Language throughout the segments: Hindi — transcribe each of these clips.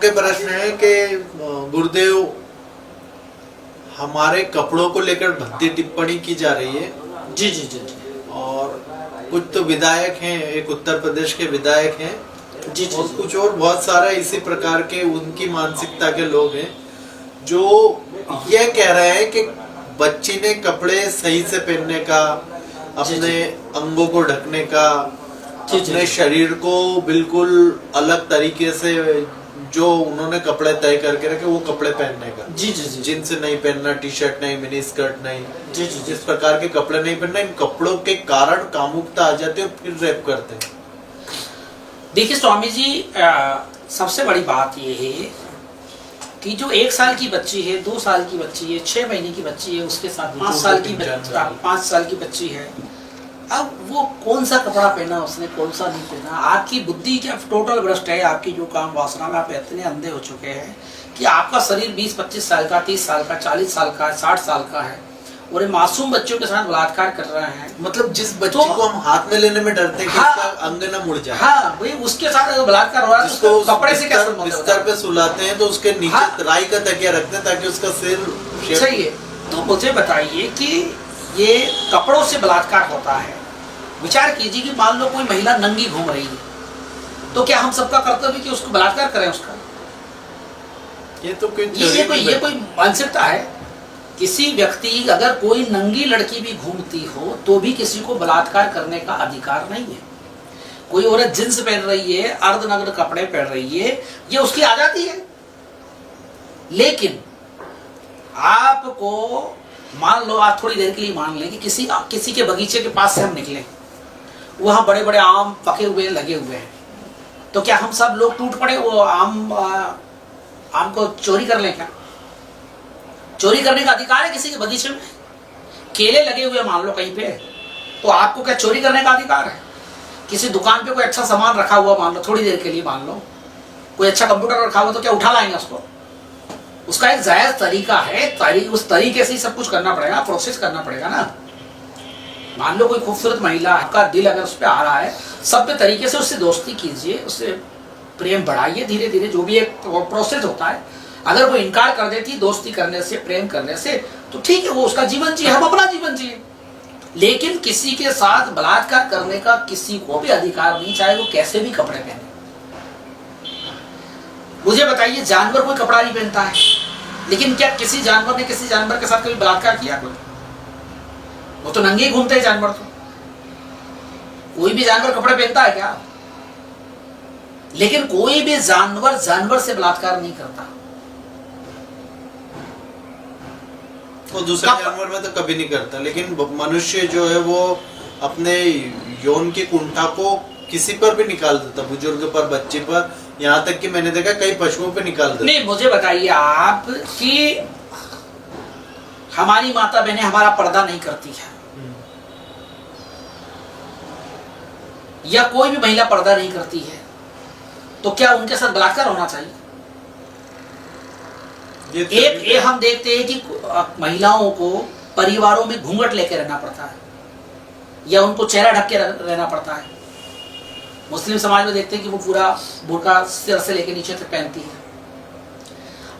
आगे प्रश्न है कि गुरुदेव, हमारे कपड़ों को लेकर भद्दी टिप्पणी की जा रही है। जी जी जी जी। और कुछ तो विधायक हैं, एक उत्तर प्रदेश के विधायक हैं जी जी, और कुछ और बहुत सारे इसी प्रकार के उनकी मानसिकता के लोग हैं जो ये कह रहे हैं कि बच्ची ने कपड़े सही से पहनने का, अपने अंगों को ढकने का, अपने शरीर को बिल्कुल अलग तरीके से जो उन्होंने कपड़े तय करके रखे वो कपड़े पहनने का। जी जी जी। जींस नहीं पहनना, टी शर्ट नहीं, मिनी स्कर्ट नहीं, जी जी, जिस प्रकार के कपड़े नहीं पहनना। इन कपड़ों के कारण कामुकता आ जाती है और फिर रेप करते हैं। देखिए स्वामी जी, सबसे बड़ी बात ये है कि जो 1 साल की बच्ची है, 2 साल की बच्ची है, 6 महीने की बच्ची है, उसके साथ 5 साल की बच्ची है, अब वो कौन सा कपड़ा पहना उसने, कौन सा नहीं पहना। आपकी बुद्धि क्या टोटल भ्रष्ट है, आपकी जो काम वासना में आप इतने अंधे हो चुके हैं कि आपका शरीर 20-25 साल का, 30 साल का, 40 साल का, 60 साल का है और ये मासूम बच्चों के साथ बलात्कार कर रहे हैं। मतलब जिस बच्ची को हम हाथ में लेने में डरते हैं कि उसका अंग न मुड़ जाए, हाँ वही उसके साथ अगर बलात्कार हो रहा है तो कपड़े से क्या संबंध है? बिस्तर पे सुलाते हैं तो उसके नीचे राई का तकिया रखते हैं ताकि उसका सिर सही है। तो मुझे बताइए कि ये कपड़ों से बलात्कार होता है। विचार कीजिए कि मान लो कोई महिला नंगी घूम रही है तो क्या हम सबका कर्तव्य कि उसको बलात्कार करें उसका? ये तो ये कोई मानसिकता है? किसी व्यक्ति, अगर कोई नंगी लड़की भी घूमती हो तो भी किसी को बलात्कार करने का अधिकार नहीं है। कोई औरत जींस पहन रही है, अर्धनग्न कपड़े पहन रही है, ये उसकी आजादी है। लेकिन आपको मान लो, आप थोड़ी देर के लिए मान लें कि किसी के बगीचे के पास से हम निकले, वहां बड़े बड़े आम पके हुए लगे हुए हैं, तो क्या हम सब लोग टूट पड़े वो आम को चोरी कर लें? क्या चोरी करने का अधिकार है किसी के बगीचे में? केले लगे हुए मान लो कहीं पे, तो आपको क्या चोरी करने का अधिकार है? किसी दुकान पे कोई अच्छा सामान रखा हुआ मान लो, थोड़ी देर के लिए मान लो कोई अच्छा कंप्यूटर रखा हुआ, तो क्या उठा लाएंगे उसको? उसका एक जायज तरीका है, उस तरीके से ही सब कुछ करना पड़ेगा, प्रोसेस करना पड़ेगा ना। मान लो कोई खूबसूरत महिला, आपका दिल अगर उस पर आ रहा है, सभ्य तरीके से उससे दोस्ती कीजिए, उससे प्रेम बढ़ाइए धीरे धीरे, जो भी एक प्रोसेस होता है। अगर वो इनकार कर देती दोस्ती करने से, प्रेम करने से, तो ठीक है, वो उसका जीवन जिए, हम अपना जीवन जिए। लेकिन किसी के साथ बलात्कार करने का किसी को भी अधिकार नहीं, चाहे वो कैसे भी कपड़े पहने। मुझे बताइए, जानवर कोई कपड़ा नहीं पहनता है, लेकिन क्या किसी जानवर ने किसी जानवर के साथ कभी बलात्कार किया? कोई? वो तो नंगे घूमते हैं जानवर। तो कोई भी जानवर कपड़े पहनता है क्या? लेकिन कोई भी जानवर से बलात्कार नहीं करता। वो दूसरे जानवर में तो कभी नहीं करता, लेकिन मनुष्य जो है वो अपने यौन की कुंठा को किसी पर भी निकाल देता, बुजुर्ग पर, बच्चे पर, यहाँ तक कि मैंने देखा कई पशुओं पे निकाल देता। नहीं, मुझे बताइए आप कि हमारी माता बहनें हमारा पर्दा नहीं करती है, या कोई भी महिला पर्दा नहीं करती है, तो क्या उनके साथ बलात्कार होना चाहिए? एक हम देखते हैं कि महिलाओं को परिवारों में घूंघट लेके रहना पड़ता है, या उनको चेहरा ढक के रहना पड़ता है। मुस्लिम समाज में देखते हैं कि वो पूरा बुर्का सिर से लेके नीचे तक पहनती है।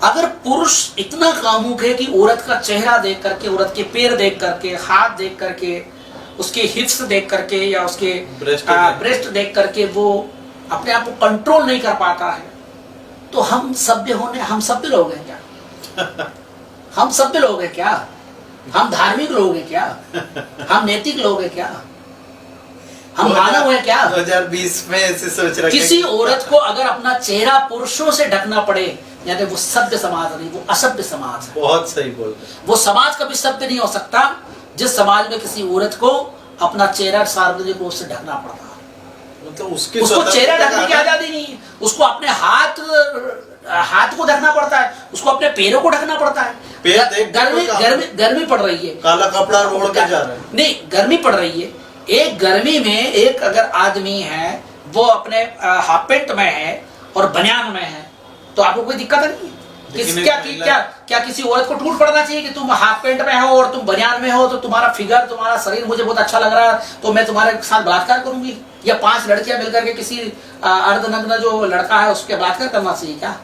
अगर पुरुष इतना कामुक है कि औरत का चेहरा देख करके, औरत के पैर देख करके, हाथ देख करके, उसके हिप्स देख करके, या उसके ब्रेस्ट देख करके वो अपने आप को कंट्रोल नहीं कर पाता है, तो हम सभ्य लोग हैं क्या? हम सभ्य लोग हैं क्या? हम धार्मिक लोग हैं क्या? हम नैतिक लोग हैं क्या? हम मानव हैं क्या? 2020 में ऐसे सोच रहे। किसी औरत को अगर अपना चेहरा पुरुषों से ढकना पड़े, यानी वो सभ्य समाज नहीं, वो असभ्य समाज है। बहुत सही बोल रहे। वो समाज कभी सभ्य नहीं हो सकता जिस समाज में किसी औरत को अपना चेहरा सार्वजनिक रूप से ढकना पड़ता है। मतलब उसको चेहरा ढकने की आजादी नहीं है, उसको अपने हाथ को ढकना पड़ता है, उसको अपने पैरों को ढकना पड़ता है। गर्मी पड़ रही है, काला कपड़ा ओढ़ के जा रहा है। नहीं, गर्मी पड़ रही है। एक गर्मी में एक अगर आदमी है, वो अपने हाफ पेंट में है और बनियान में है, तो आपको कोई दिक्कत नहीं है? क्या किसी औरत को टूट पड़ना चाहिए कि तुम हाफ पेंट में हो और तुम बनियान में हो, तो तुम्हारा फिगर, तुम्हारा शरीर मुझे बहुत अच्छा लग रहा है, तो मैं तुम्हारे साथ बलात्कार करूंगी? या 5 लड़कियां मिलकर के किसी अर्धनग्न जो लड़का है उसके बलात्कार करना चाहिए क्या?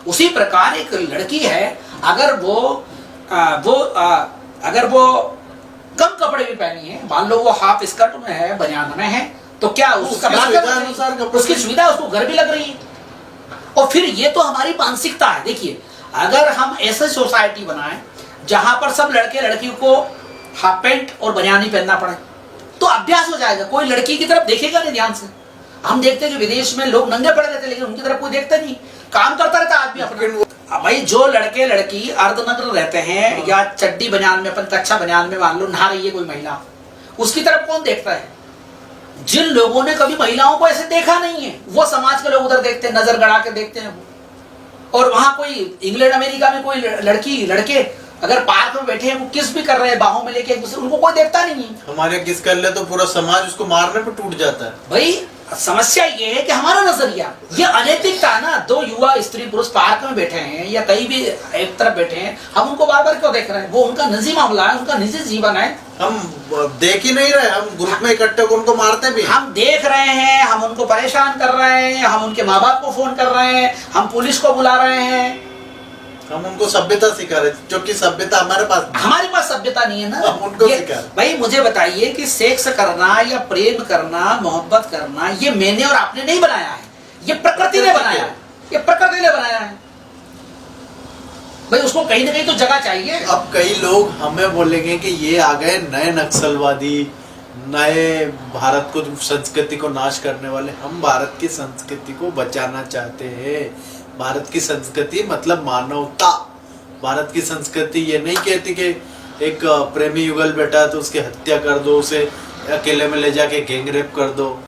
उसी प्रकार एक लड़की है, अगर अगर वो कम कपड़े भी पहनी है, मान लो वो हाफ स्कर्ट में है, बनियान में है, तो क्या उसका उसकी सुविधा उसको घर भी लग रही है। और फिर ये तो हमारी मानसिकता है। देखिए, अगर हम ऐसे सोसाइटी बनाएं जहां पर सब लड़के लड़कियों को हाफ पैंट और बनियान ही पहनना पड़े, तो अभ्यास हो जाएगा, कोई लड़की की तरफ देखेगा नहीं ध्यान से। हम देखते हैं कि विदेश में लोग नंगे पड़े रहते, लेकिन उनकी तरफ कोई देखता नहीं, काम करता रहता आदमी अपना। भाई जो लड़के लड़की अर्धनग्न रहते हैं या चड्डी बनियान में, अपन कच्चा बनियान में मान लो नहा रही है कोई महिला, उसकी तरफ कौन देखता है? जिन लोगों ने कभी महिलाओं को ऐसे देखा नहीं है, वो समाज के लोग उधर देखते हैं, नजर गड़ा के देखते हैं। और वहां कोई इंग्लैंड अमेरिका में कोई लड़की लड़के अगर पार्क में बैठे हैं, वो किस भी कर रहे हैं बाहों में लेके एक दूसरे, उनको कोई देखता नहीं है। हमारे किस कर ले तो पूरा समाज उसको मारने पे टूट जाता है। भाई समस्या ये है कि हमारा नजरिया, ये अनैतिकता है ना। दो युवा स्त्री पुरुष पार्क में बैठे हैं या कहीं भी एक तरफ बैठे हैं, हम उनको बार बार क्यों देख रहे हैं? वो उनका निजी मामला है, उनका निजी जीवन है। हम देख ही नहीं रहे, हम ग्रुप में इकट्ठे होकर उनको मारते भी। हम देख रहे हैं, हम उनको परेशान कर रहे हैं, हम उनके माँ बाप को फोन कर रहे हैं, हम पुलिस को बुला रहे हैं, हम उनको सभ्यता सिखा रहे, जो कि सभ्यता हमारे पास सभ्यता नहीं है ना। हम उनको सिखा रहे। भाई मुझे बताइए कि सेक्स करना या प्रेम करना, मोहब्बत करना, ये मैंने और आपने नहीं बनाया है, ये प्रकृति ने बनाया है, ये प्रकृति ने बनाया है। भाई उसको कहीं ना कहीं तो जगह चाहिए। अब कई लोग हमें बोलेंगे कि ये आ गए नए नक्सलवादी, नए भारत को संस्कृति को नाश करने वाले। हम भारत की संस्कृति को बचाना चाहते हैं। भारत की संस्कृति मतलब मानवता। भारत की संस्कृति ये नहीं कहती कि एक प्रेमी युगल बैठा तो उसकी हत्या कर दो, उसे अकेले में ले जाके गैंग रेप कर दो।